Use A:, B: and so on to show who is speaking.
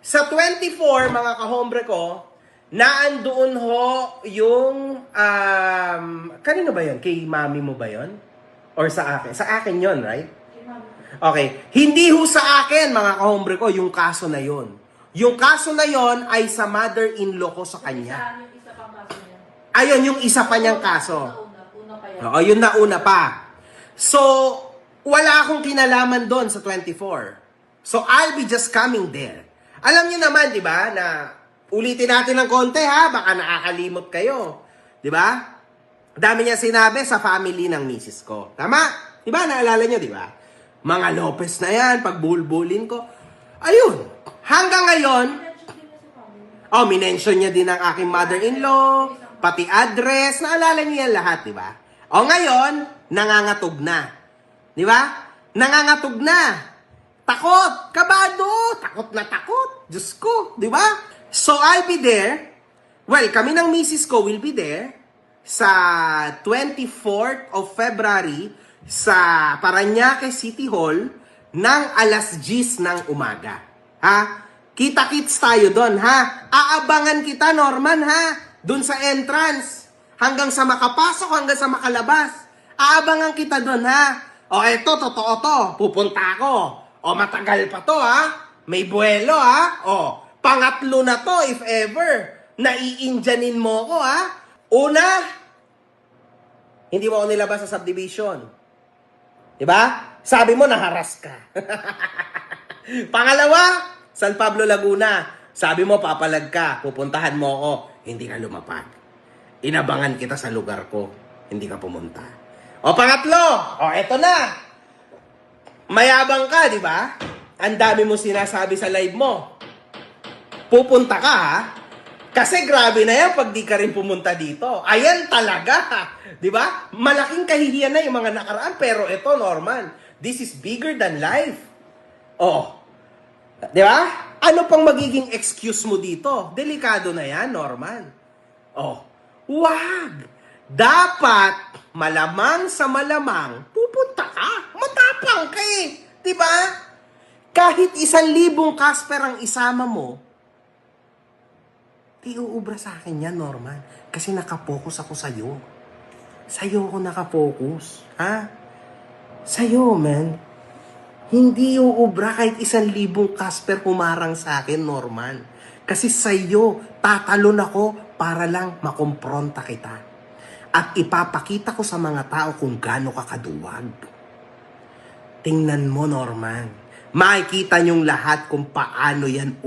A: Sa 24, mga kahombre ko, naandoon ho yung, kanino ba yon? Kay mami mo ba yon? Or sa akin? Sa akin yon, right? Okay. Hindi ho sa akin, mga kahombre ko, yung kaso na yon. Yung kaso na yon ay sa mother-in-law ko sa kanya.
B: Yung isa pang kaso niya.
A: Ayun, yung isa pa niyang kaso.
B: Una pa yan.
A: Oo, yun na una pa. So, wala akong kinalaman doon sa 24. So, I'll be just coming there. Alam niyo naman, di ba, na ulitin natin ng konti ha, baka nakakalimot kayo. Di ba? Dami niya sinabi sa family ng misis ko. Tama? Di ba? Naalala niyo, di ba? Mga Lopez na yan, pagbulbulin ko. Ayun. Hanggang ngayon, minention niya din ang aking mother-in-law, pati address, naalala niya yan lahat, di ba? O ngayon, nangangatog na. Di ba? Nangangatog na. Takot, kabado, takot na takot. Diyos ko, di ba? So, I'll be there. Well, kami ng misis ko will be there sa 24th of February sa Parañaque City Hall ng alas 10 ng umaga. Ha? Kita-kits tayo doon, ha? Aabangan kita, Norman, ha? Doon sa entrance. Hanggang sa makapasok, hanggang sa makalabas. Aabangan kita doon, ha? O, eto, totoo to. Pupunta ako. O, matagal pa to, ha? May buwelo, ha? O, pangatlo na to, if ever. Naiindianin mo ko, ha? Una, hindi mo ako nilabas sa subdivision. Diba? Sabi mo, naharas ka. Pangalawa, San Pablo, Laguna. Sabi mo, papalag ka. Pupuntahan mo ako. Hindi ka lumapag. Inabangan kita sa lugar ko. Hindi ka pumunta. O, pangatlo. O, eto na. Mayabang ka, di ba? Ang dami mo sinasabi sa live mo. Pupunta ka, ha? Kasi grabe na yan pag di ka rin pumunta dito. Ayan talaga. Di ba? Malaking kahihiyan na yung mga nakaraan. Pero ito, Norman, this is bigger than life. Oh. Di ba? Ano pang magiging excuse mo dito? Delikado na yan, Norman. Oh. Wag. Dapat, malamang sa malamang, pupunta ka. Matapang ka eh. Di ba? Kahit 1,000 Casper ang isama mo, di uubra sa akin yan, Norman. Kasi nakapokus ako sa'yo. Sa'yo ako nakapokus. Ha? Sa'yo, man. Hindi uubra kahit 1,000 Casper humarang sa akin, Norman. Kasi sa'yo, tatalon ako para lang makompronta kita. At ipapakita ko sa mga tao kung gaano ka kaduwag. Tingnan mo, Norman. Makikita niyong lahat kung paano yan